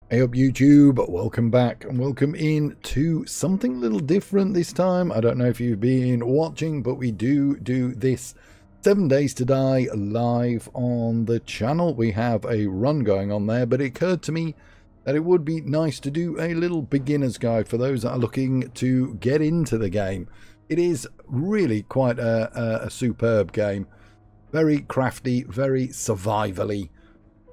Hey up YouTube, welcome back and welcome in to something a little different this time. I don't know if you've been watching, but we do this 7 Days to Die live on the channel. We have a run going on there, but it occurred to me that it would be nice to do a little beginner's guide for those that are looking to get into the game. It is really quite a superb game. Very crafty, very survivally.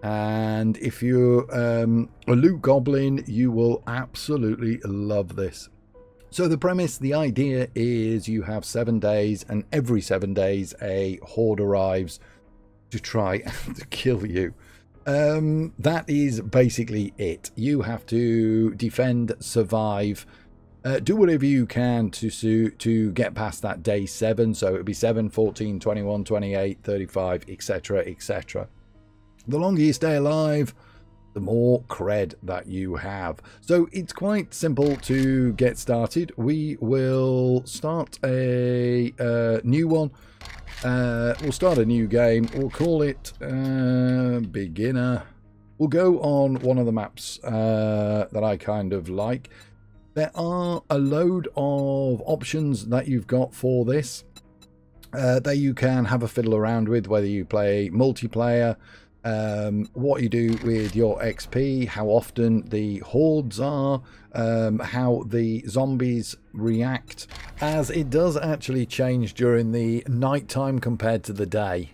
And if you're a loot goblin, you will absolutely love this. So the premise, the idea is you have 7 days, and every 7 days a horde arrives to try and kill you. That is basically it. You have to defend, survive, do whatever you can to get past that day 7. So it'll be 7, 14, 21, 28, 35, etc, etc. The longer you stay alive, the more cred that you have. So it's quite simple to get started. We will start a new one. We'll start a new game. We'll call it beginner. We'll go on one of the maps that I kind of like. There are a load of options that you've got for this that you can have a fiddle around with, whether you play multiplayer, what you do with your XP, how often the hordes are, how the zombies react, as it does actually change during the night time compared to the day.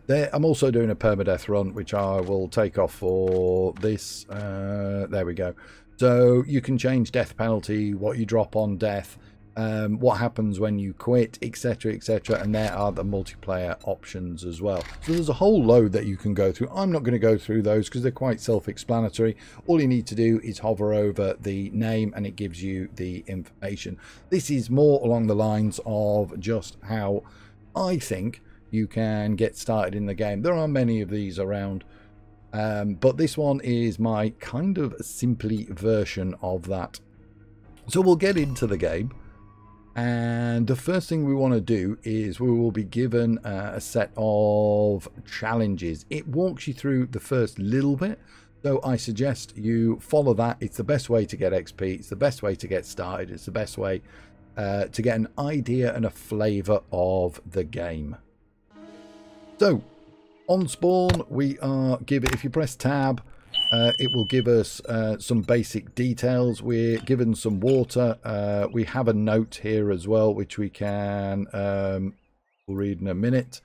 I'm also doing a permadeath run, which I will take off for this. There we go. So you can change death penalty, what you drop on death, what happens when you quit, etc, etc, and there are the multiplayer options as well. So there's a whole load that you can go through. I'm not going to go through those because they're quite self-explanatory. All you need to do is hover over the name and it gives you the information. This is more along the lines of just how I think you can get started in the game. There are many of these around, but this one is my kind of simply version of that. So we'll get into the game. And the first thing we want to do is we will be given a set of challenges. It walks you through the first little bit, so I suggest you follow that. It's the best way to get XP, it's the best way to get started, it's the best way to get an idea and a flavour of the game. So on spawn we are given, if you press tab, it will give us some basic details. We're given some water. We have a note here as well, which we can we'll read in a minute.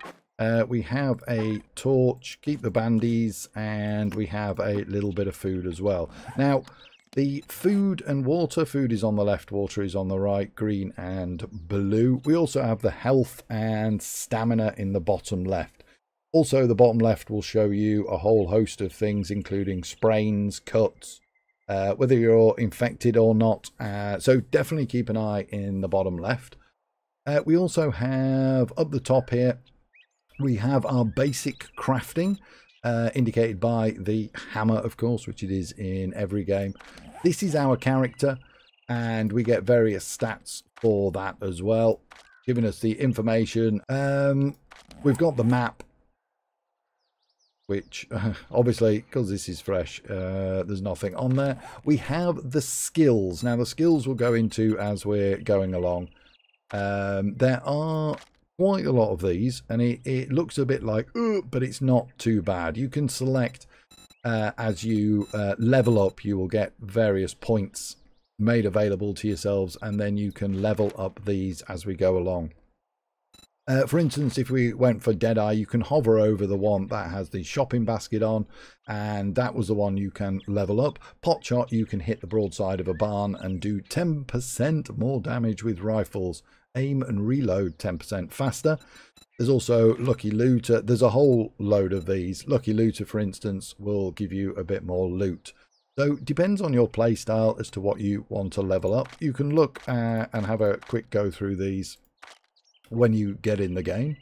We have a torch, keep the bandies, and we have a little bit of food as well. Now, the food and water, food is on the left, water is on the right, green and blue. We also have the health and stamina in the bottom left. Also, the bottom left will show you a whole host of things, including sprains, cuts, whether you're infected or not. So definitely keep an eye in the bottom left. We also have, up the top here, we have our basic crafting, indicated by the hammer, of course, which it is in every game. This is our character, and we get various stats for that as well, giving us the information. We've got the map, which obviously, because this is fresh, there's nothing on there. We have the skills. Now, the skills we'll go into as we're going along. There are quite a lot of these, and it looks a bit like, but it's not too bad. You can select as you level up, you will get various points made available to yourselves, and then you can level up these as we go along. For instance, if we went for Deadeye, you can hover over the one that has the shopping basket on, and that was the one you can level up. Potshot, you can hit the broadside of a barn and do 10% more damage with rifles. Aim and reload 10% faster. There's also Lucky Looter. There's a whole load of these. Lucky Looter, for instance, will give you a bit more loot. So it depends on your play style as to what you want to level up. You can look and have a quick go through these when you get in the game.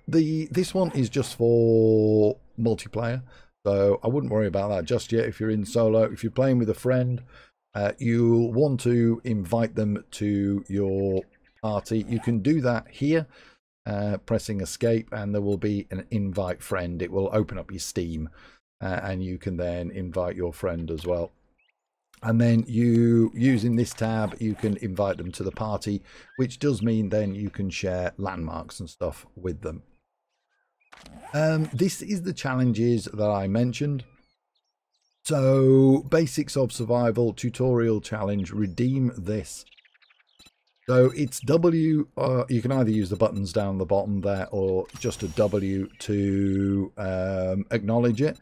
This one is just for multiplayer, so I wouldn't worry about that just yet. If you're in solo, if you're playing with a friend, you want to invite them to your party. You can do that here, pressing escape, and there will be an invite friend. It will open up your Steam. and you can then invite your friend as well. And then you, using this tab, you can invite them to the party, which does mean then you can share landmarks and stuff with them. This is the challenges that I mentioned. So, basics of survival, tutorial challenge, redeem this. So it's W, you can either use the buttons down the bottom there or just a W to acknowledge it.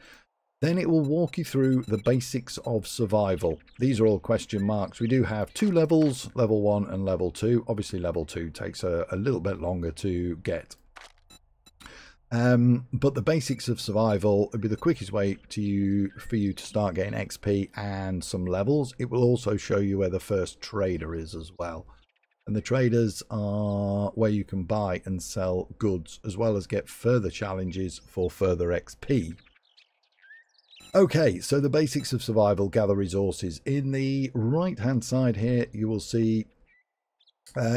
Then it will walk you through the basics of survival. These are all question marks. We do have 2 levels, level 1 and level 2. Obviously level 2 takes a little bit longer to get. But the basics of survival would be the quickest way for you to start getting XP and some levels. It will also show you where the first trader is as well. And the traders are where you can buy and sell goods, as well as get further challenges for further XP. Okay, so the basics of survival, gather resources. In the right hand side here, you will see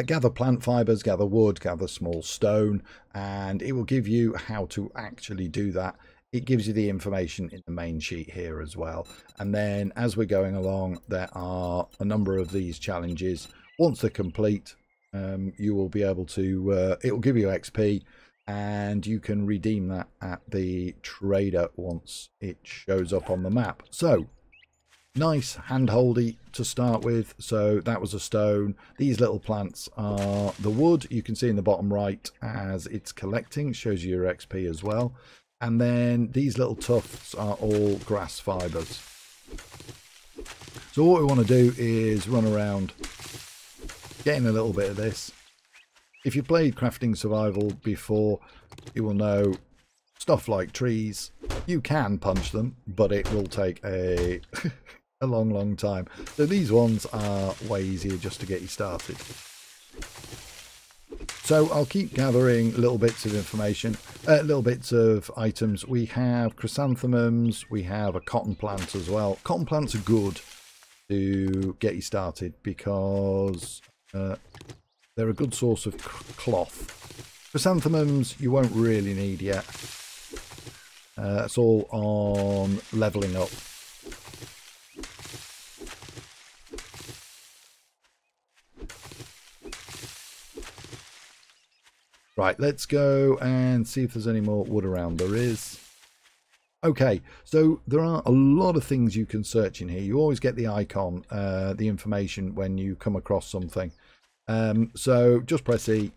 gather plant fibers, gather wood, gather small stone, and it will give you how to actually do that. It gives you the information in the main sheet here as well. And then as we're going along, there are a number of these challenges. Once they're complete, you will be able to, it will give you XP, and you can redeem that at the trader once it shows up on the map. So, nice hand-holdy to start with. So that was a stone. These little plants are the wood. You can see in the bottom right as it's collecting. It shows you your XP as well. And then these little tufts are all grass fibers. So what we want to do is run around getting a little bit of this. If you played Crafting Survival before, you will know stuff like trees. You can punch them, but it will take a a long time. So these ones are way easier just to get you started. So I'll keep gathering little bits of information, little bits of items. We have chrysanthemums, we have a cotton plant as well. Cotton plants are good to get you started because they're a good source of cloth. Chrysanthemums you won't really need yet. That's all on leveling up. Right, let's go and see if there's any more wood around. There is. Okay, so there are a lot of things you can search in here. You always get the icon, the information when you come across something. So just press E.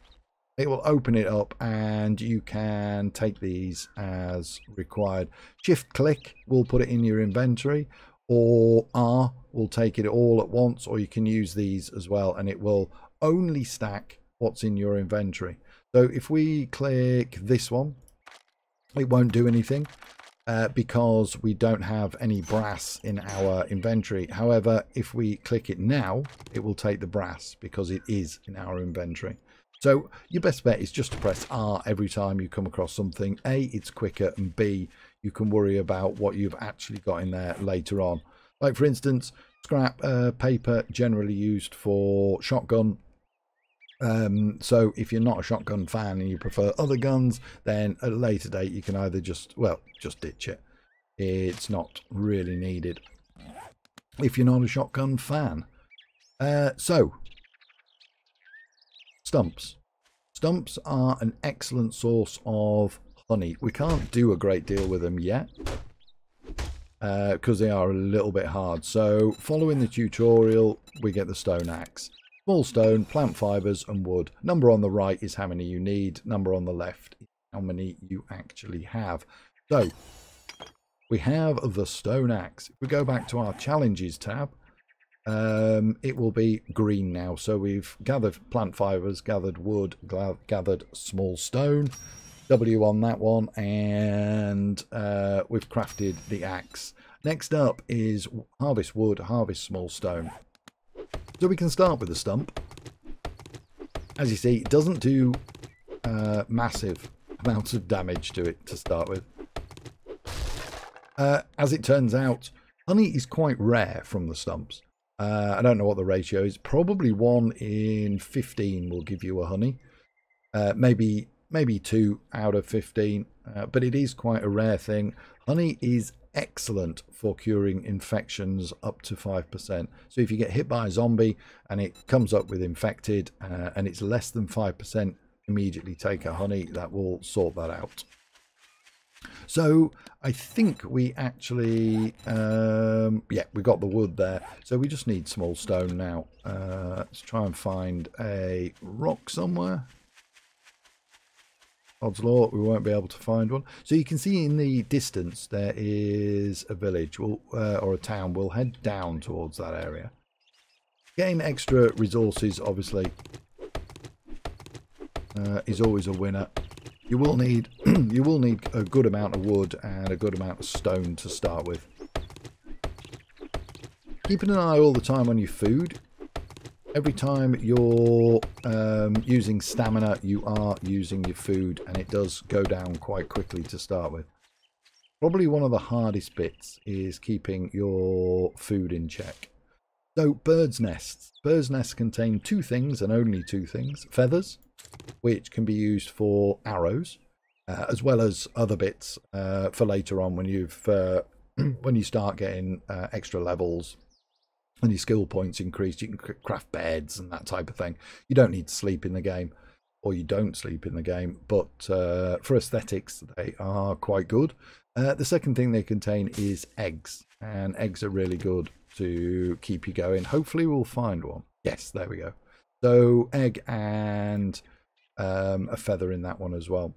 It will open it up and you can take these as required. Shift click will put it in your inventory, or R will take it all at once, or you can use these as well and it will only stack what's in your inventory. So if we click this one, it won't do anything because we don't have any brass in our inventory. However, if we click it now, it will take the brass because it is in our inventory. So your best bet is just to press R every time you come across something. A, it's quicker, and B, you can worry about what you've actually got in there later on. Like for instance, scrap paper generally used for shotgun. So if you're not a shotgun fan and you prefer other guns, then at a later date you can either just ditch it. It's not really needed if you're not a shotgun fan. So stumps. Stumps are an excellent source of honey. We can't do a great deal with them yet because they are a little bit hard. So following the tutorial, we get the stone axe. Small stone, plant fibers and wood. Number on the right is how many you need. Number on the left is how many you actually have. So we have the stone axe. If we go back to our challenges tab, it will be green now. So we've gathered plant fibers, gathered wood, gathered small stone. W on that one, and we've crafted the axe. Next up is harvest wood, harvest small stone. So we can start with the stump. As you see, it doesn't do massive amounts of damage to it to start with. As it turns out, honey is quite rare from the stumps. I don't know what the ratio is. Probably 1 in 15 will give you a honey. Maybe 2 out of 15. But it is quite a rare thing. Honey is excellent for curing infections up to 5%. So if you get hit by a zombie and it comes up with infected and it's less than 5%, immediately take a honey. That will sort that out. So I think we actually, yeah, we got the wood there. So we just need small stone now. Let's try and find a rock somewhere. Odds law, we won't be able to find one. So you can see in the distance there is a village or a town. We'll head down towards that area. Getting extra resources, obviously, is always a winner. You will need you will need a good amount of wood and a good amount of stone to start with. Keeping an eye all the time on your food. Every time you're using stamina, you are using your food, and it does go down quite quickly to start with. Probably one of the hardest bits is keeping your food in check. So birds' nests. Birds' nests contain two things, and only two things. Feathers, which can be used for arrows, as well as other bits for later on when you've when you start getting extra levels. And your skill points increase, you can craft beds and that type of thing. You don't need to sleep in the game, or you don't sleep in the game, but for aesthetics, they are quite good. The second thing they contain is eggs, and eggs are really good to keep you going. Hopefully we'll find one. Yes, there we go. So egg and a feather in that one as well.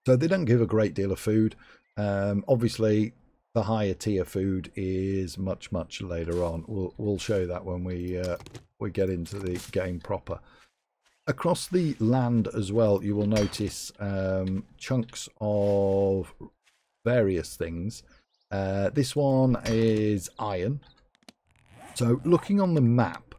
So they don't give a great deal of food. Obviously, the higher tier food is much later on. We'll show that when we get into the game proper. Across the land as well, you will notice chunks of various things. This one is iron. So looking on the map,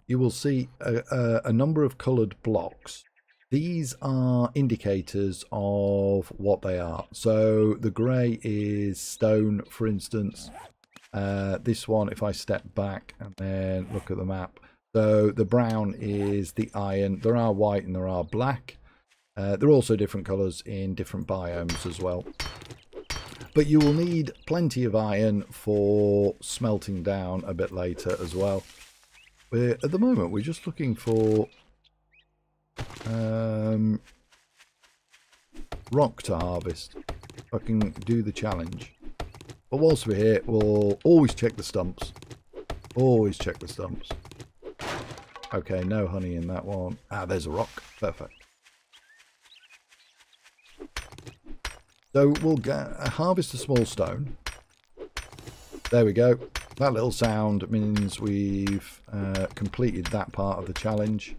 you will see a number of coloured blocks. These are indicators of what they are. So the grey is stone, for instance. This one, if I step back and then look at the map, so the brown is the iron. There are white and there are black. There are also different colours in different biomes as well. But you will need plenty of iron for smelting down a bit later as well. At the moment, we're just looking for rock to harvest. If I can do the challenge. But whilst we're here, we'll always check the stumps. Always check the stumps. Okay, no honey in that one. Ah, there's a rock. Perfect. So we'll harvest a small stone. There we go. That little sound means we've completed that part of the challenge.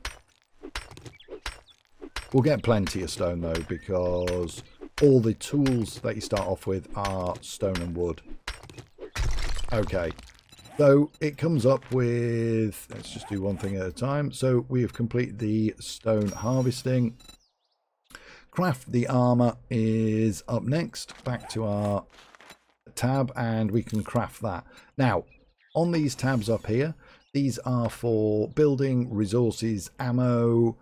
We'll get plenty of stone though, because all the tools that you start off with are stone and wood. Okay, so it comes up with, let's just do one thing at a time. So we have completed the stone harvesting. Craft the armor is up next. Back to our tab, and we can craft that. Now, on these tabs up here, these are for building, resources, ammo.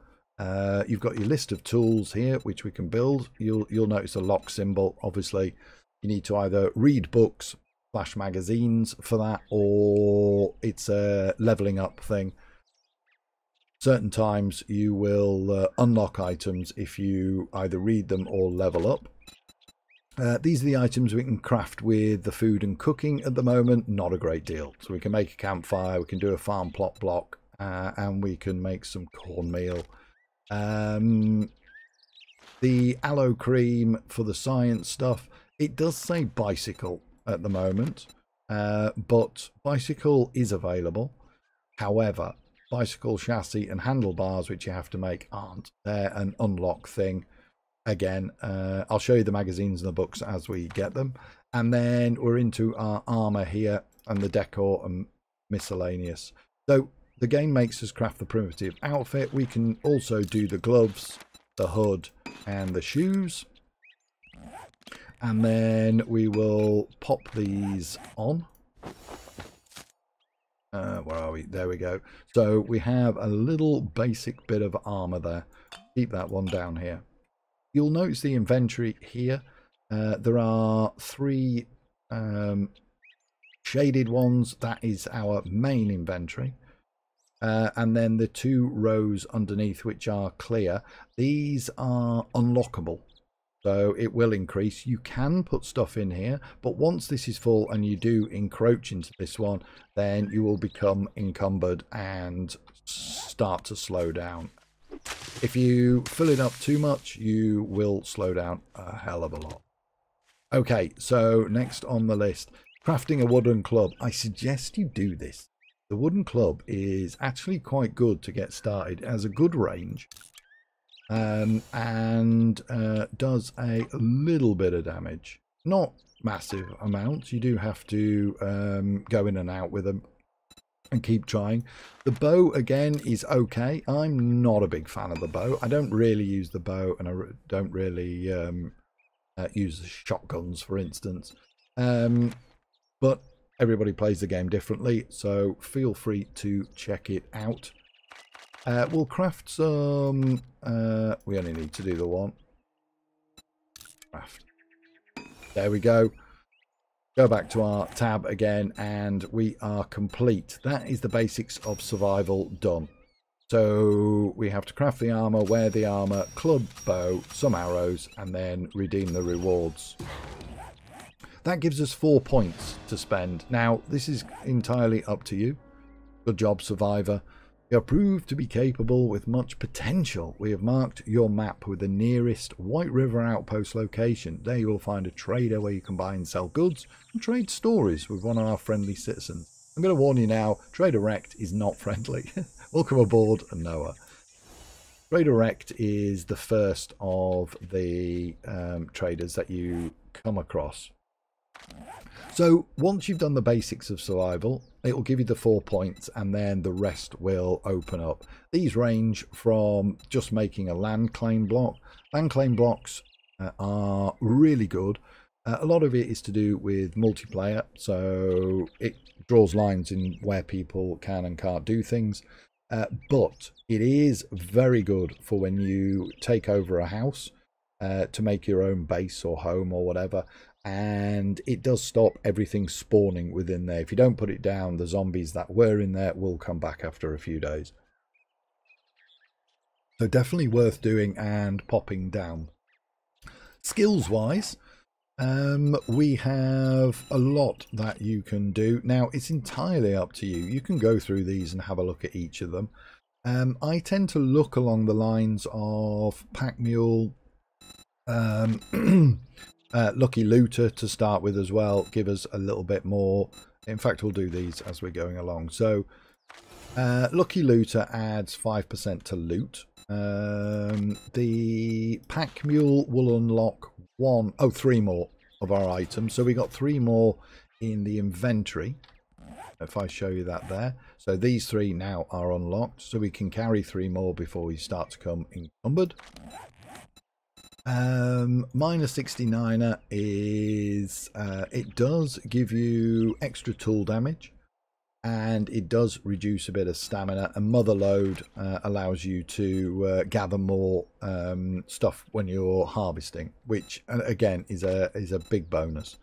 You've got your list of tools here which we can build. You'll notice a lock symbol. Obviously you need to either read books / magazines for that, or it's a leveling up thing. Certain times you will unlock items if you either read them or level up. These are the items we can craft with the food and cooking at the moment. Not a great deal. So we can make a campfire, we can do a farm plot block, and we can make some cornmeal. The aloe cream for the science stuff, it does say bicycle at the moment, but bicycle is available. However, bicycle chassis and handlebars, which you have to make, aren't. They're an unlock thing. Again, I'll show you the magazines and the books as we get them. And then we're into our armor here and the decor and miscellaneous. So the game makes us craft the primitive outfit. We can also do the gloves, the hood, and the shoes. And then we will pop these on. Where are we? There we go. So we have a little basic bit of armor there. Keep that one down here. You'll notice the inventory here. There are 3 shaded ones, that is our main inventory. And then the 2 rows underneath, which are clear, these are unlockable. So it will increase. You can put stuff in here, but once this is full and you do encroach into this one, then you will become encumbered and start to slow down. If you fill it up too much, you will slow down a hell of a lot. Okay, so next on the list, crafting a wooden club. I suggest you do this. The wooden club is actually quite good to get started. It has a good range. And does a little bit of damage, not massive amounts. You do have to go in and out with them and keep trying. The bow again is okay. I'm not a big fan of the bow. I don't really use the bow, and I don't really use the shotguns, for instance, but everybody plays the game differently, so feel free to check it out. We'll craft some. We only need to do the one. Craft. There we go. Go back to our tab again, and we are complete. That is the basics of survival done. So we have to craft the armor, wear the armor, club, bow, some arrows, and then redeem the rewards. That gives us 4 points to spend. Now, this is entirely up to you. Good job, survivor. You are proved to be capable with much potential. We have marked your map with the nearest White River outpost location. There you will find a trader where you can buy and sell goods and trade stories with one of our friendly citizens. I'm going to warn you now, Trader Rekt is not friendly. Welcome aboard, Noah. Trader Rekt is the first of the traders that you come across. So once you've done the basics of survival, it will give you the 4 points, and then the rest will open up. These range from just making a land claim block. Land claim blocks are really good. A lot of it is to do with multiplayer, so it draws lines in where people can and can't do things. But it is very good for when you take over a house to make your own base or home or whatever. And it does stop everything spawning within there. If you don't put it down, the zombies that were in there will come back after a few days. So definitely worth doing and popping down. Skills wise, we have a lot that you can do. Now it's entirely up to you. You can go through these and have a look at each of them. I tend to look along the lines of Pack Mule, Lucky Looter to start with as well. Give us a little bit more. In fact, we'll do these as we're going along. So Lucky Looter adds 5% to loot. The Pack Mule will unlock 3 more of our items. So we got 3 more in the inventory. If I show you that there. So these 3 now are unlocked. So we can carry 3 more before we start to come encumbered. Minus 69er is it does give you extra tool damage, and it does reduce a bit of stamina, and Mother Load allows you to gather more stuff when you're harvesting, which again is a big bonus.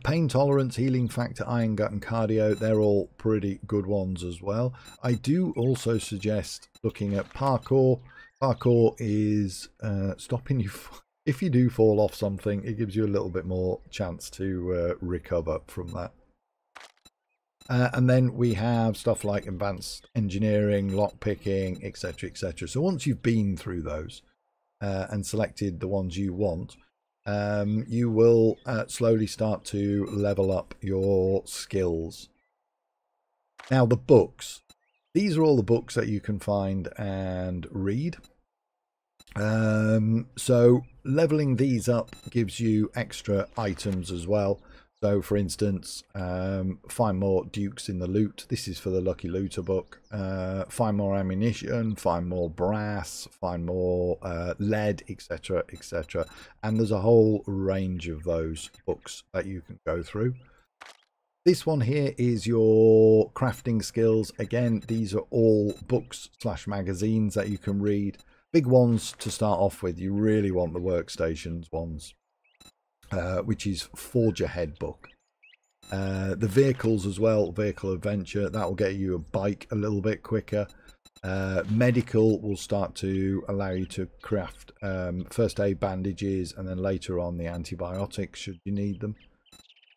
Pain tolerance, healing factor, iron gut and cardio, they're all pretty good ones as well. I do also suggest looking at parkour. Parkour is stopping you. If you do fall off something, it gives you a little bit more chance to recover from that. And then we have stuff like advanced engineering, lockpicking, etc, etc. So once you've been through those and selected the ones you want, you will slowly start to level up your skills. Now the books. These are all the books that you can find and read. So leveling these up gives you extra items as well. So for instance, find more dukes in the loot. This is for the Lucky Looter book. Find more ammunition, find more brass, find more lead, etc, etc. And there's a whole range of those books that you can go through. This one here is your crafting skills. Again, these are all books / magazines that you can read. Big ones to start off with. You really want the workstations ones. which is Forge Ahead book. The vehicles as well, vehicle adventure, that will get you a bike a little bit quicker. Medical will start to allow you to craft first aid bandages, and then later on the antibiotics should you need them.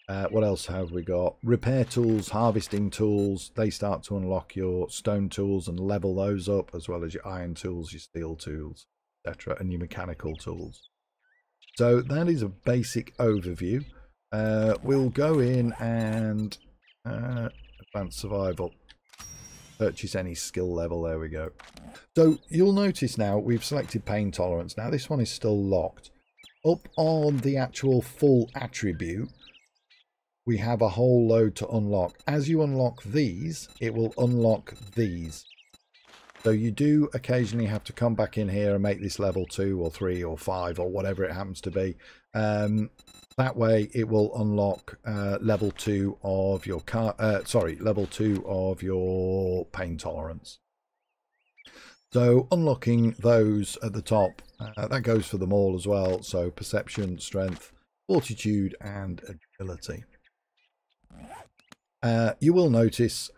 What else have we got? Repair tools, harvesting tools, they start to unlock your stone tools and level those up, as well as your iron tools, your steel tools, etc., and your mechanical tools. So that is a basic overview. We'll go in and advanced survival. Purchase any skill level. There we go. So you'll notice now we've selected pain tolerance. Now this one is still locked. Up on the actual full attribute, we have a whole load to unlock. As you unlock these, it will unlock these. So you do occasionally have to come back in here and make this level 2 or 3 or 5 or whatever it happens to be. That way it will unlock level 2 of your level 2 of your pain tolerance. So unlocking those at the top, that goes for them all as well. So perception, strength, fortitude and agility. You will notice,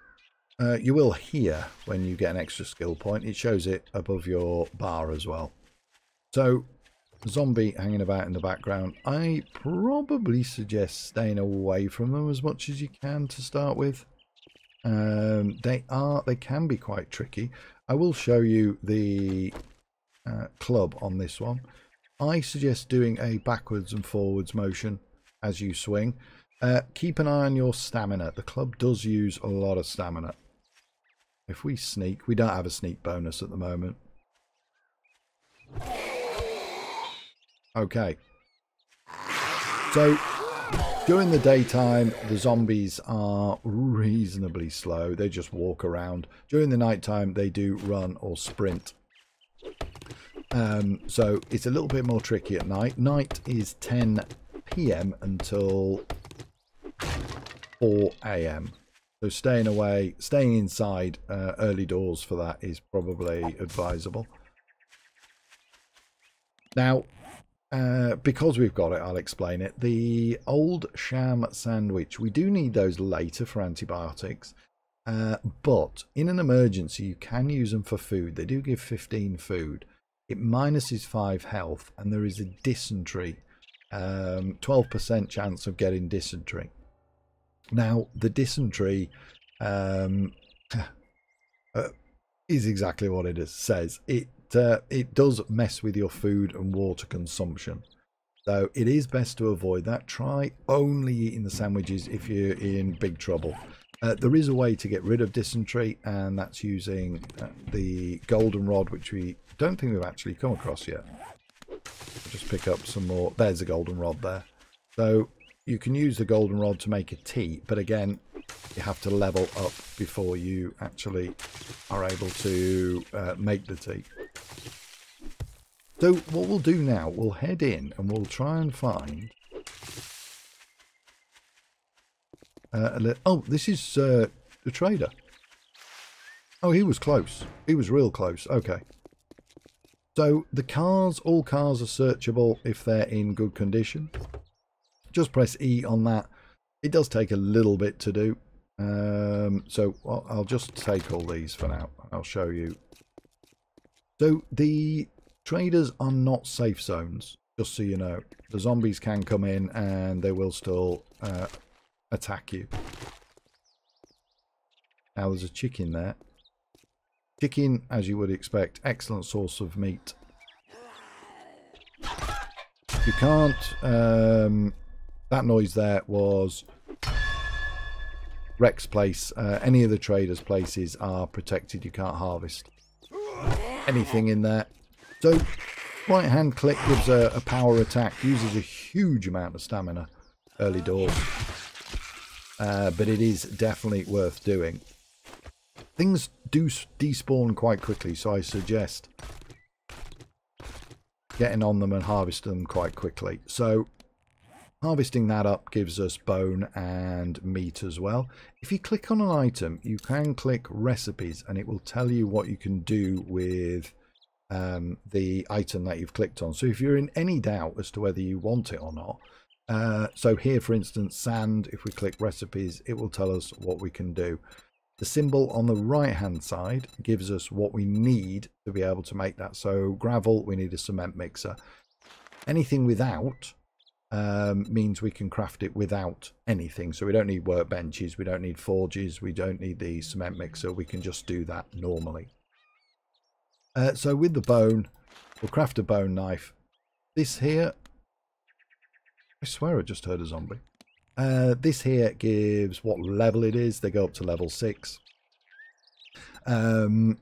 you will hear when you get an extra skill point, it shows it above your bar as well. So zombie hanging about in the background, I probably suggest staying away from them as much as you can to start with. They can be quite tricky. I will show you the club on this one. I suggest doing a backwards and forwards motion as you swing. Keep an eye on your stamina. The club does use a lot of stamina. If we sneak, we don't have a sneak bonus at the moment. Okay. So during the daytime, the zombies are reasonably slow. They just walk around. During the nighttime, they do run or sprint. So it's a little bit more tricky at night. Night is 10 PM until 4 AM. So staying inside early doors for that is probably advisable. Now, because we've got it, I'll explain it. The old sham sandwich, we do need those later for antibiotics, but in an emergency you can use them for food. They do give 15 food. It minuses 5 health, and there is a dysentery, 12% chance of getting dysentery. Now the dysentery is exactly what it says. It does mess with your food and water consumption, so it is best to avoid that. Try only eating the sandwiches if you're in big trouble. There is a way to get rid of dysentery, and that's using the golden rod, which we don't think we've actually come across yet. I'll just pick up some more. There's a golden rod there. So you can use the golden rod to make a tea, but again, you have to level up before you actually are able to make the tea. So what we'll do now, we'll head in and we'll try and find oh, this is the trader. Oh, he was close. He was real close. Okay. So the cars, all cars are searchable if they're in good condition. Just press E on that. It does take a little bit to do. So I'll just take all these for now. I'll show you. So the traders are not safe zones, just so you know. The zombies can come in and they will still attack you. Now there's a chicken there. Chicken, as you would expect, excellent source of meat. You can't... that noise there was Rekt's place. Any of the traders' places are protected. You can't harvest anything in there. So right hand click gives a power attack. Uses a huge amount of stamina early doors. But it is definitely worth doing. Things do despawn quite quickly, so I suggest getting on them and harvest them quite quickly. So harvesting that up gives us bone and meat as well. If you click on an item, you can click recipes and it will tell you what you can do with the item that you've clicked on. So if you're in any doubt as to whether you want it or not, So here, for instance, sand, if we click recipes, it will tell us what we can do. The symbol on the right hand side gives us what we need to be able to make that. So gravel, we need a cement mixer. Anything without means we can craft it without anything. So we don't need workbenches, we don't need forges, we don't need the cement mixer. We can just do that normally. So with the bone, we'll craft a bone knife. This here, I swear I just heard a zombie. This here gives what level it is. They go up to level 6. And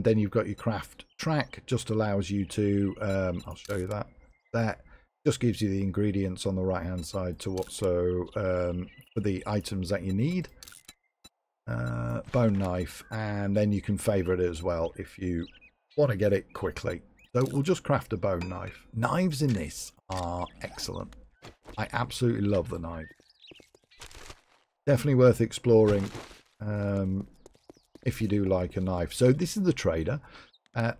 then you've got your craft track, just allows you to, I'll show you that. That just gives you the ingredients on the right hand side to what, so for the items that you need. Bone knife, and then you can favorite it as well if you want to get it quickly. So we'll just craft a bone knife. Knives in this are excellent. I absolutely love the knife. Definitely worth exploring if you do like a knife. So this is the trader.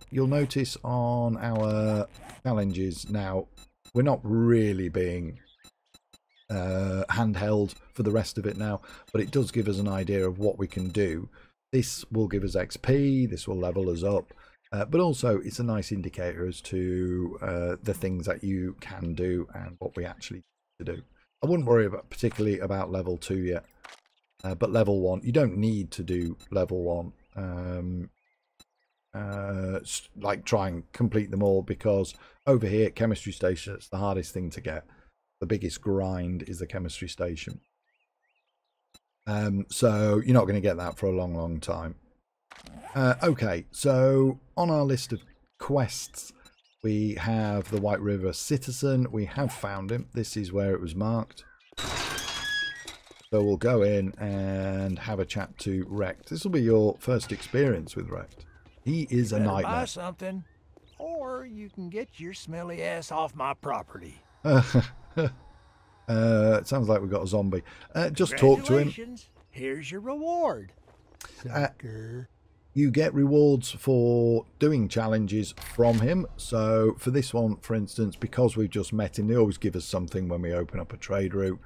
You'll notice on our challenges now, we're not really being handheld for the rest of it now, but it does give us an idea of what we can do. This will give us XP, this will level us up, but also it's a nice indicator as to the things that you can do and what we actually need to do. I wouldn't worry particularly about level 2 yet, but level 1, you don't need to do level 1. Like try and complete them all, because over here at chemistry station, it's the hardest thing to get. The biggest grind is the chemistry station. So you're not going to get that for a long time. Okay, so on our list of quests, we have the White River Citizen. We have found him. This is where it was marked. So we'll go in and have a chat to Rekt. This will be your first experience with Rekt. He is a nightmare. Buy something, or you can get your smelly ass off my property. It sounds like we've got a zombie. Just talk to him. Here's your reward. Sucker. You get rewards for doing challenges from him. So for this one, for instance, because we've just met him, they always give us something when we open up a trade route.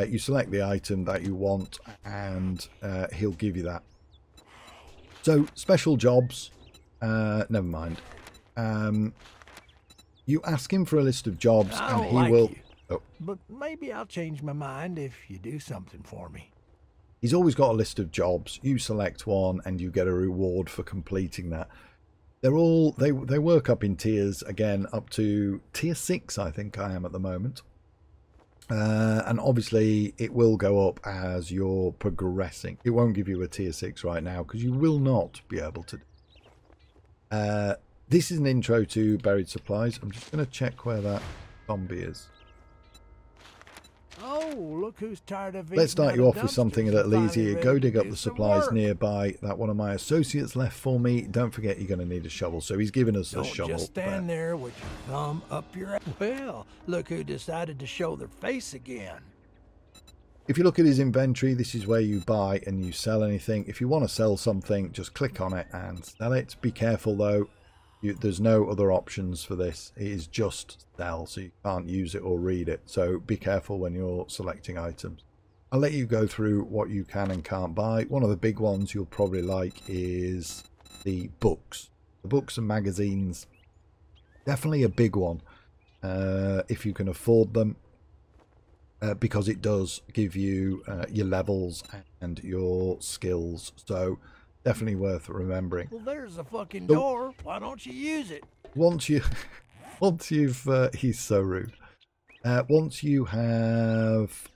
You select the item that you want, and he'll give you that. So special jobs, never mind. You ask him for a list of jobs, and he will. Oh. But maybe I'll change my mind if you do something for me. He's always got a list of jobs. You select one, and you get a reward for completing that. They're all they work up in tiers again, up to tier 6. I think I am at the moment. And obviously it will go up as you're progressing. It won't give you a tier 6 right now because you will not be able to. This is an intro to buried supplies. I'm just going to check where that zombie is. Oh, look who's tired of eating. Let's start you off with something a little easier. Go dig up the supplies work nearby that one of my associates left for me. Don't forget you're going to need a shovel. So he's given us a shovel. Don't just stand there with your thumb up your ass. Well, look who decided to show their face again. If you look at his inventory, this is where you buy and you sell anything. If you want to sell something, just click on it and sell it. Be careful though. There's no other options for this. It is just sell, so you can't use it or read it. So be careful when you're selecting items. I'll let you go through what you can and can't buy. One of the big ones you'll probably like is the books. The books and magazines. Definitely a big one if you can afford them. Because it does give you your levels and your skills. So definitely worth remembering. Well, there's a fucking door. Why don't you use it? Once you've, he's so rude. Once you have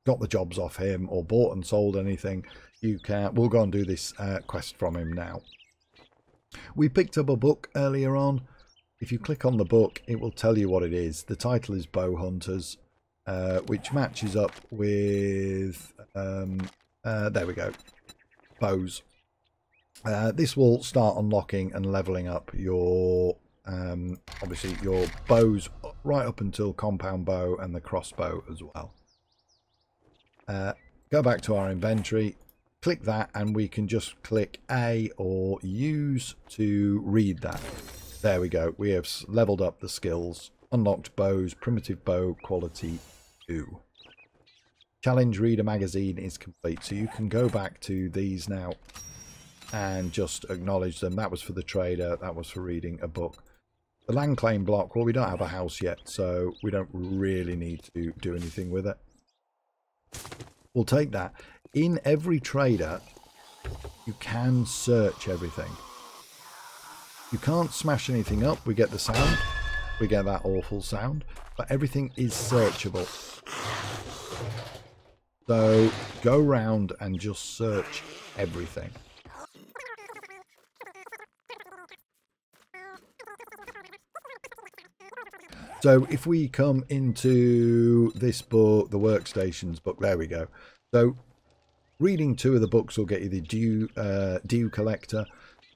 got the jobs off him or bought and sold anything, we'll go and do this quest from him now. We picked up a book earlier on. If you click on the book, it will tell you what it is. The title is Bow Hunters, which matches up with, there we go, bows. This will start unlocking and leveling up your, obviously your bows right up until compound bow and the crossbow as well. Go back to our inventory, click that, and we can just click A or use to read that. There we go. We have leveled up the skills Unlocked bows, primitive bow, quality 2. Challenge reader magazine is complete, so you can go back to these now and just acknowledge them. That was for the trader, that was for reading a book. The land claim block, well, we don't have a house yet, so we don't really need to do anything with it. We'll take that. In every trader, you can search everything. You can't smash anything up. We get the sound. We get that awful sound. But everything is searchable. So go round and just search everything. So if we come into this book, the workstations book, there we go. So reading 2 of the books will get you the dew collector.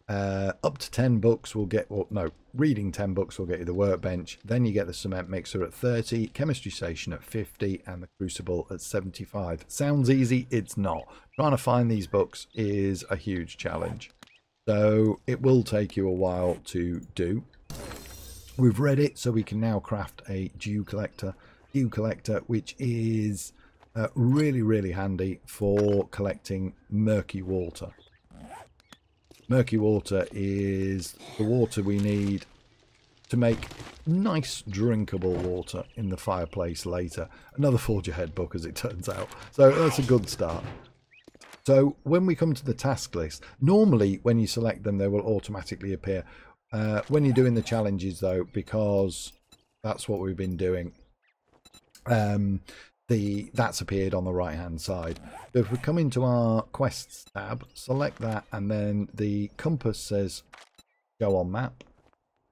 Up to 10 books will get, well, no, reading 10 books will get you the workbench. Then you get the cement mixer at 30, chemistry station at 50, and the crucible at 75. Sounds easy, it's not. Trying to find these books is a huge challenge. So it will take you a while to do. We've read it, so we can now craft a dew collector, which is really, really handy for collecting murky water. Murky water is the water we need to make nice drinkable water in the fireplace later. Another Forge Ahead book, as it turns out. So that's a good start. So when we come to the task list, normally when you select them, they will automatically appear. When you're doing the challenges, though, because that's what we've been doing, that's appeared on the right hand side. So if we come into our quests tab, select that, and then the compass says go on map,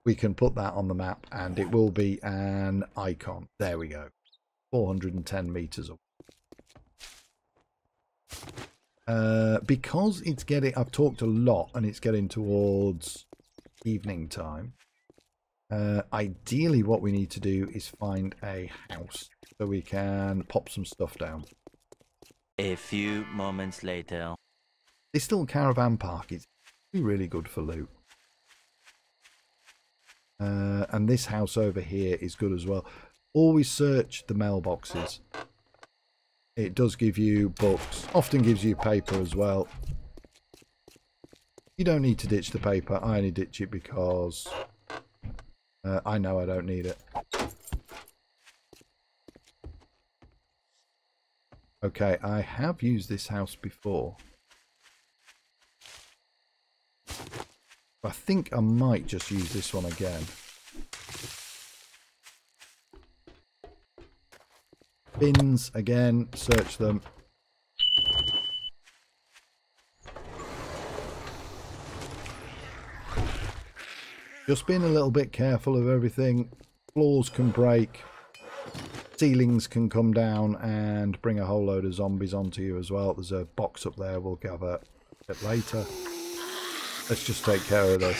we can put that on the map and it will be an icon. There we go. 410 meters up. Because it's getting, I've talked a lot and it's getting towards evening time. Ideally what we need to do is find a house so we can pop some stuff down. A few moments later. This little caravan park is really good for loot. And this house over here is good as well. Always search the mailboxes. It does give you books, often gives you paper as well. You don't need to ditch the paper. I only ditch it because I know I don't need it. Okay, I have used this house before. I think I might just use this one again. Bins, again, search them. Just being a little bit careful of everything. Floors can break. Ceilings can come down and bring a whole load of zombies onto you as well. There's a box up there we'll gather a bit later. Let's just take care of this.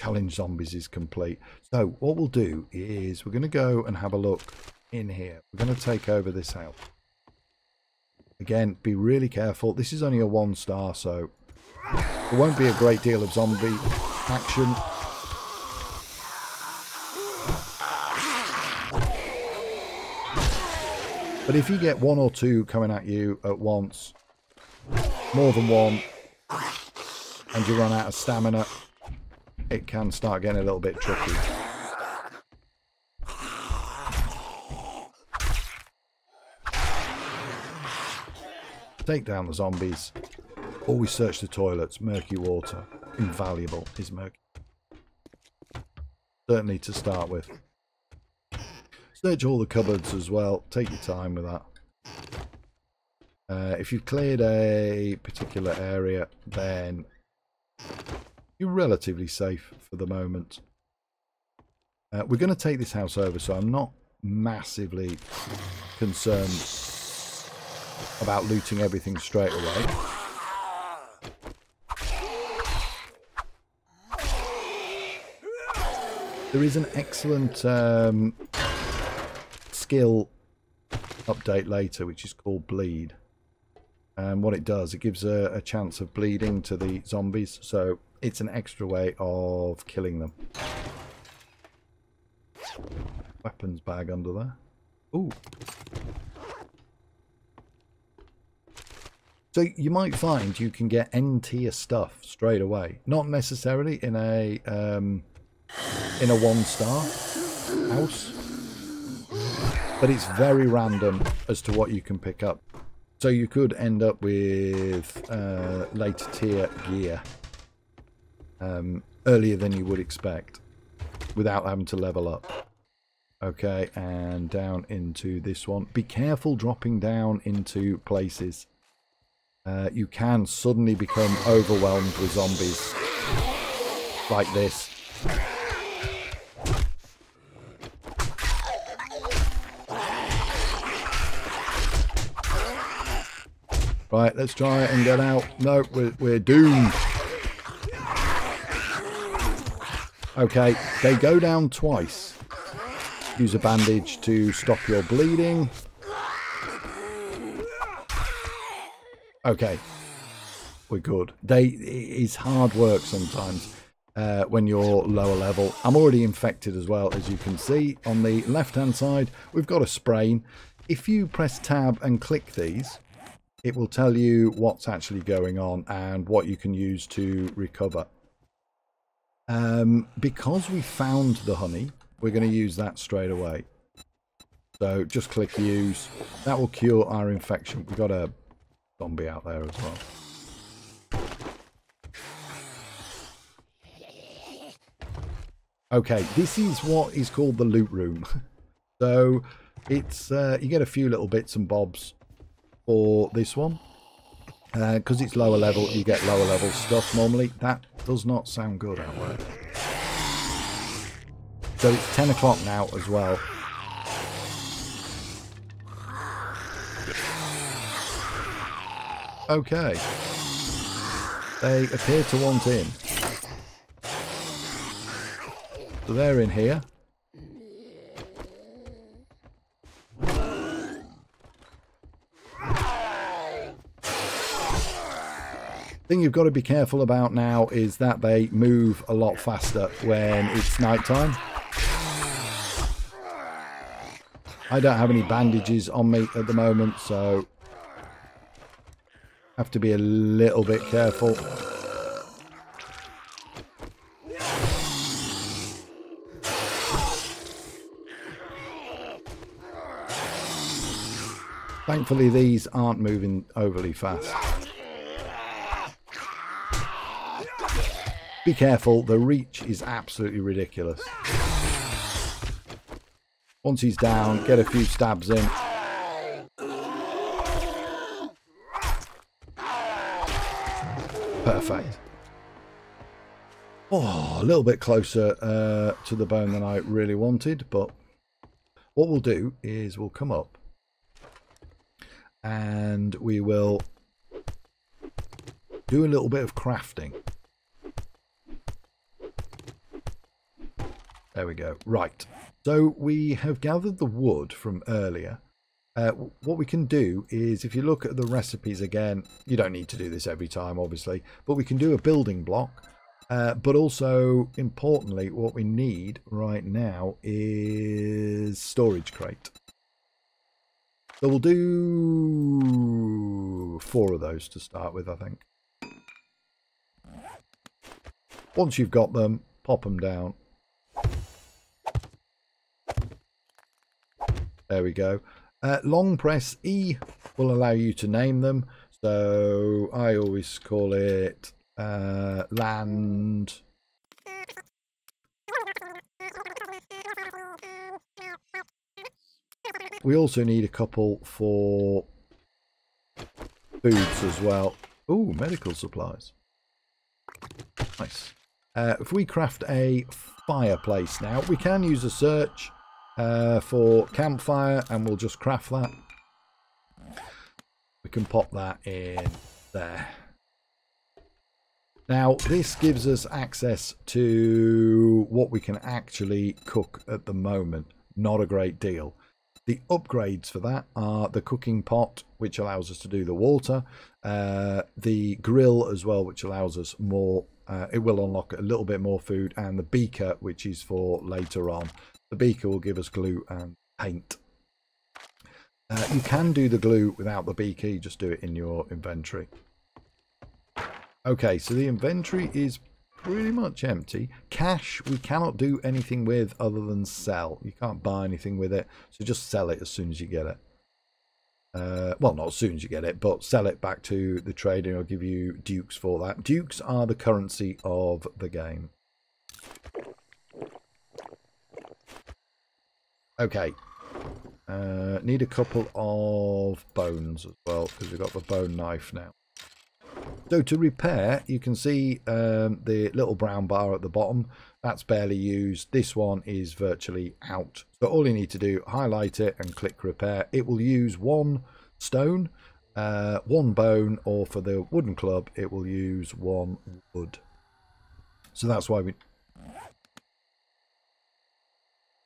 Challenge zombies is complete. So what we'll do is we're going to go and have a look in here. We're going to take over this house. Again, be really careful. This is only a 1-star, so there won't be a great deal of zombie action. But if you get 1 or 2 coming at you at once, more than one, and you run out of stamina, it can start getting a little bit tricky. Take down the zombies. Always search the toilets. Murky water. Invaluable is murky. Certainly to start with. Search all the cupboards as well. Take your time with that. If you've cleared a particular area, then you're relatively safe for the moment. We're going to take this house over, so I'm not massively concerned about looting everything straight away. There is an excellent skill update later, which is called Bleed. And what it does, it gives a chance of bleeding to the zombies. So it's an extra way of killing them. Weapons bag under there. Ooh. So you might find you can get N tier stuff straight away. Not necessarily in a 1-star house, but it's very random as to what you can pick up. So you could end up with later tier gear earlier than you would expect without having to level up. Okay, and down into this one. Be careful dropping down into places. You can suddenly become overwhelmed with zombies like this. Right, let's try and get out. No, we're doomed. Okay, they go down twice. Use a bandage to stop your bleeding. Okay, we're good. It's hard work sometimes when you're lower level. I'm already infected as well, as you can see. On the left-hand side, we've got a sprain. If you press tab and click these, it will tell you what's actually going on and what you can use to recover. Because we found the honey, we're going to use that straight away. So just click use. That will cure our infection. We've got a zombie out there as well. Okay, this is what is called the loot room. So it's you get a few little bits and bobs for this one. Because it's lower level, you get lower level stuff normally. That does not sound good out there. So it's 10 o'clock now as well. Okay. They appear to want in. So they're in here. Thing you've got to be careful about now is that they move a lot faster when it's nighttime. I don't have any bandages on me at the moment, so have to be a little bit careful. Thankfully, these aren't moving overly fast. Be careful, the reach is absolutely ridiculous. Once he's down, get a few stabs in. Perfect. Oh, a little bit closer to the bone than I really wanted, but what we'll do is we'll come up and we will do a little bit of crafting. There we go. Right. So we have gathered the wood from earlier. What we can do is, if you look at the recipes again, you don't need to do this every time, obviously, but we can do a building block. But also, importantly, what we need right now is storage crate. So we'll do 4 of those to start with, I think. Once you've got them, pop them down. There we go. Long press E will allow you to name them. So I always call it land. We also need a couple for foods as well. Ooh, medical supplies. Nice. If we craft a fireplace now, we can use a search for campfire, and we'll just craft that. We can pop that in there. Now this gives us access to what we can actually cook at the moment. Not a great deal. The upgrades for that are the cooking pot, which allows us to do the water, the grill as well, which allows us more it will unlock a little bit more food, and the beaker, which is for later on. The beaker will give us glue and paint. You can do the glue without the beaker, you just do it in your inventory. Okay, so the inventory is pretty much empty. Cash we cannot do anything with other than sell. You can't buy anything with it, so just sell it as soon as you get it. Well, not as soon as you get it, but sell it back to the trader. I'll give you dukes for that. Dukes are the currency of the game. Okay. Need a couple of bones as well, because we've got the bone knife now. So to repair, you can see the little brown bar at the bottom. That's barely used. This one is virtually out. So all you need to do, highlight it and click repair. It will use 1 stone, 1 bone, or for the wooden club, it will use 1 wood. So that's why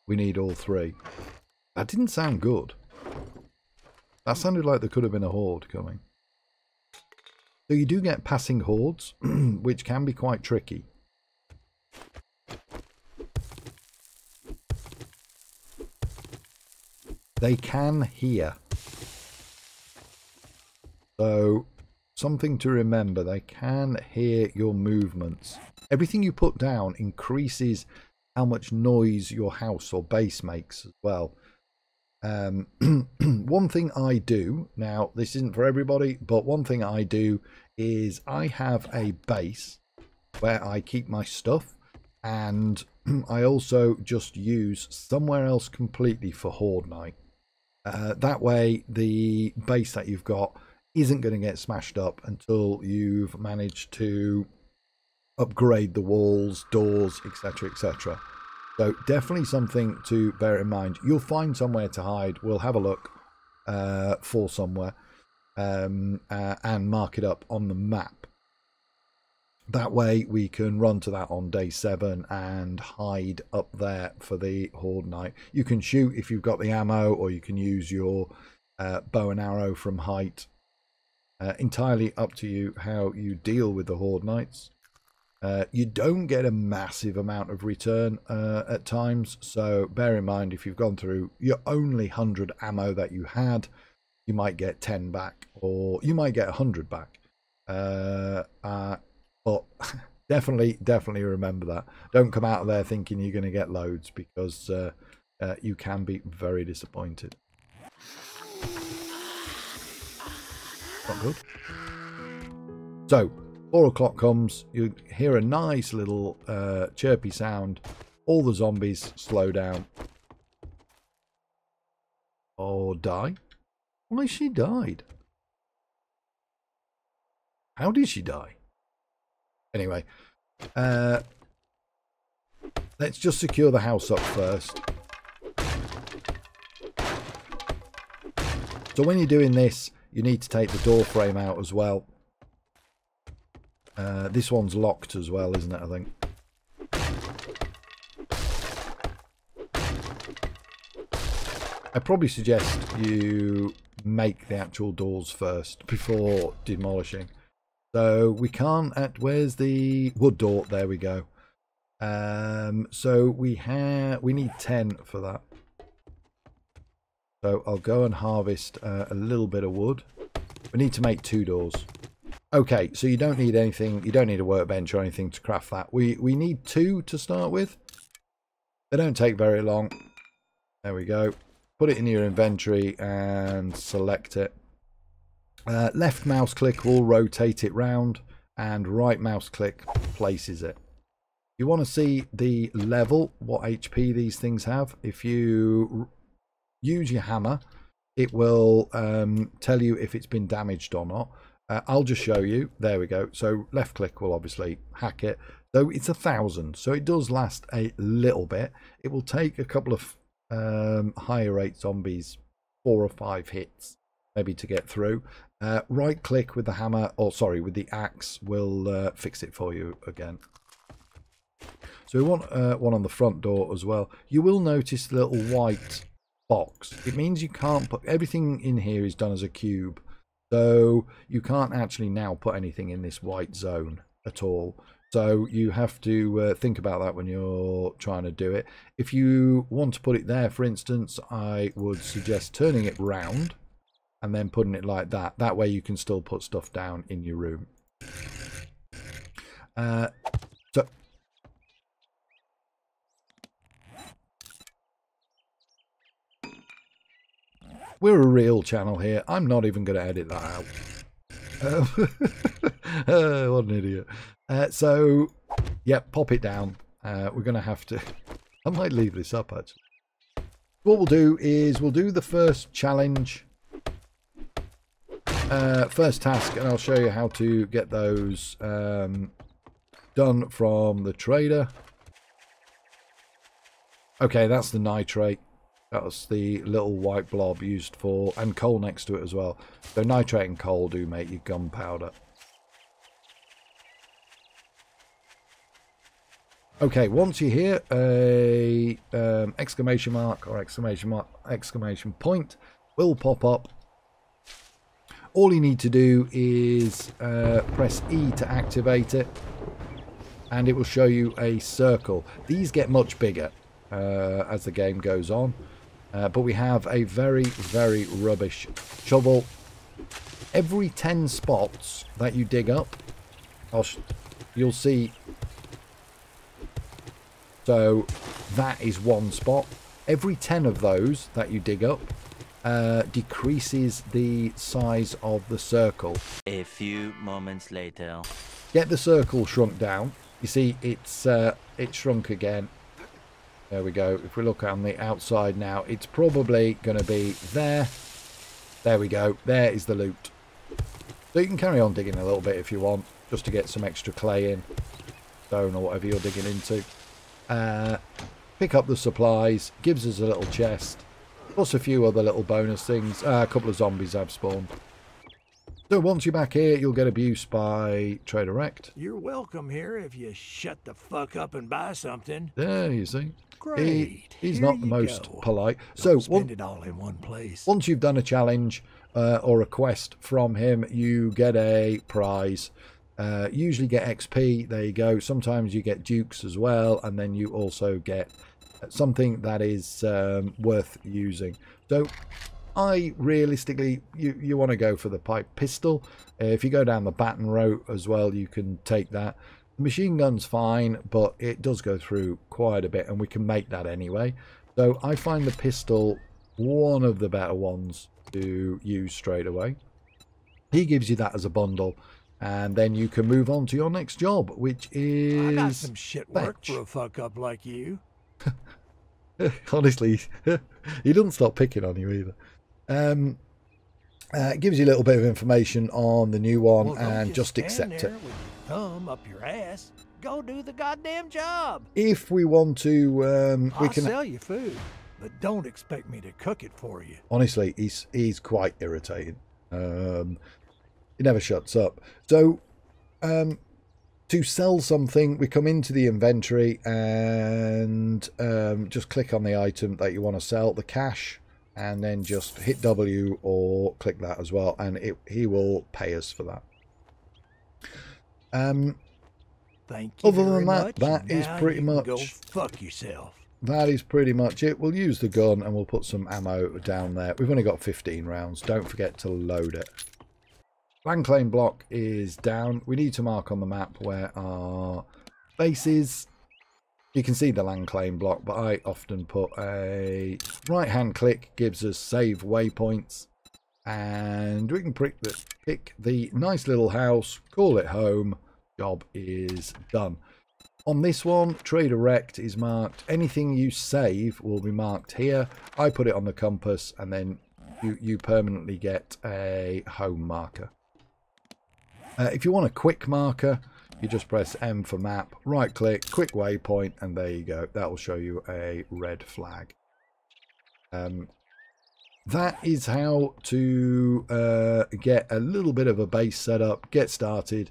we need all 3. That didn't sound good. That sounded like there could have been a horde coming. So you do get passing hordes, which can be quite tricky. They can hear. So something to remember, they can hear your movements. Everything you put down increases how much noise your house or base makes as well. One thing I do, now this isn't for everybody, but one thing I do is I have a base where I keep my stuff, and I also just use somewhere else completely for horde night. That way the base that you've got isn't going to get smashed up until you've managed to upgrade the walls, doors, etc, etc. So definitely something to bear in mind. You'll find somewhere to hide. We'll have a look for somewhere and mark it up on the map. That way we can run to that on day 7 and hide up there for the horde night. You can shoot if you've got the ammo, or you can use your bow and arrow from height. Entirely up to you how you deal with the horde nights. You don't get a massive amount of return at times, so bear in mind, if you've gone through your only 100 ammo that you had, you might get 10 back, or you might get 100 back. But definitely remember that. Don't come out of there thinking you're going to get loads, because you can be very disappointed. Not good. So 4 o'clock comes, you hear a nice little chirpy sound. All the zombies slow down. Or die. Why she died? How did she die? Anyway, let's just secure the house up first. So when you're doing this, you need to take the door frame out as well. This one's locked as well, isn't it, I think? I probably suggest you make the actual doors first before demolishing. So we can't where's the wood door? There we go. So we need 10 for that. So I'll go and harvest a little bit of wood. We need to make 2 doors. Okay, so you don't need anything. You don't need a workbench or anything to craft that. We need 2 to start with. They don't take very long. There we go. Put it in your inventory and select it. Left mouse click will rotate it round, and right mouse click places it. You want to see the level, what HP these things have. If you use your hammer, it will tell you if it's been damaged or not. I'll just show you. There we go. So left click will obviously hack it. So it's 1,000. So it does last a little bit. It will take a couple of higher rate zombies, 4 or 5 hits maybe to get through. Right click with the hammer, or sorry, with the axe will fix it for you again. So we want one on the front door as well. You will notice the little white box. It means you can't put everything in here is done as a cube. So you can't actually now put anything in this white zone at all. So you have to think about that when you're trying to do it. If you want to put it there, for instance, I would suggest turning it round and then putting it like that. That way you can still put stuff down in your room. So we're a real channel here. I'm not even going to edit that out. What an idiot. So, yeah, pop it down. We're going to have to... I might leave this up, actually. What we'll do is we'll do the first challenge, first task, and I'll show you how to get those done from the trader. Okay, that's the nitrate. That was the little white blob used for, and coal next to it as well. So nitrate and coal do make you gunpowder. Okay, once you hear a exclamation mark or exclamation point will pop up. All you need to do is press E to activate it, and it will show you a circle. These get much bigger as the game goes on. But we have a very, very rubbish shovel. Every 10 spots that you dig up, you'll see. So that is one spot. Every 10 of those that you dig up decreases the size of the circle. A few moments later. Get the circle shrunk down. You see, it's shrunk again. There we go. If we look on the outside now, it's probably going to be there. There we go. There is the loot. So you can carry on digging a little bit if you want, just to get some extra clay in, stone or whatever you're digging into. Pick up the supplies. Gives us a little chest, plus a few other little bonus things. A couple of zombies have spawned. So once you're back here, you'll get abuse by Trader Rekt. You're welcome here if you shut the fuck up and buy something. There you see. Great. He's Here not the you most go. polite. Don't So spend it all in one place. once you've done a challenge or a quest from him, you get a prize. Usually get XP. There you go. Sometimes you get dukes as well, and then you also get something that is worth using. So I realistically, you want to go for the pipe pistol. If you go down the baton route as well, you can take that. The machine gun's fine, but it does go through quite a bit, and we can make that anyway. So I find the pistol one of the better ones to use straight away. He gives you that as a bundle, and then you can move on to your next job, which is... I got some shit work fetch. for a fuck up like you. Honestly, he doesn't stop picking on you either. It gives you a little bit of information on the new one, Well, don't and just stand accept there it. with your thumb up your ass. Go do the goddamn job. If we want to, we I'll can... sell you food, but don't expect me to cook it for you. Honestly, he's quite irritating. He never shuts up. So, to sell something, we come into the inventory and just click on the item that you want to sell, the cash, and then just hit W or click that as well, and he will pay us for that. Thank you Other very than that, much. that is Now pretty you can much... Go fuck yourself. That is pretty much it. We'll use the gun and we'll put some ammo down there. We've only got 15 rounds. Don't forget to load it. Land claim block is down. We need to mark on the map where our base is. You can see the land claim block, but I often put a right hand click, gives us save waypoints, and we can pick the nice little house, call it home. Job is done. On this one, Trader Rekt is marked. Anything you save will be marked here. I put it on the compass, and then you permanently get a home marker. If you want a quick marker, you just press M for map, right click, quick waypoint, and there you go. That will show you a red flag. That is how to get a little bit of a base set up, get started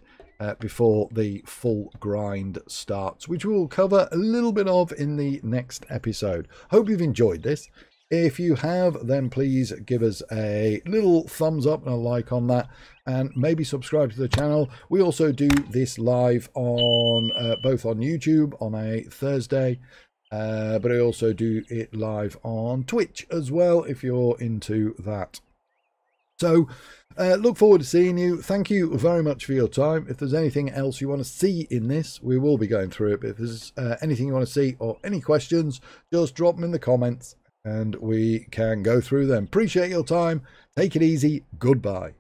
before the full grind starts, which we will cover a little bit of in the next episode. Hope you've enjoyed this. If you have, then please give us a little thumbs up and a like on that, and maybe subscribe to the channel. We also do this live on both on YouTube on a Thursday, but I also do it live on Twitch as well if you're into that. So look forward to seeing you. Thank you very much for your time. If there's anything else you want to see in this, we will be going through it. But if there's anything you want to see or any questions, just drop them in the comments and we can go through them. Appreciate your time. Take it easy. Goodbye.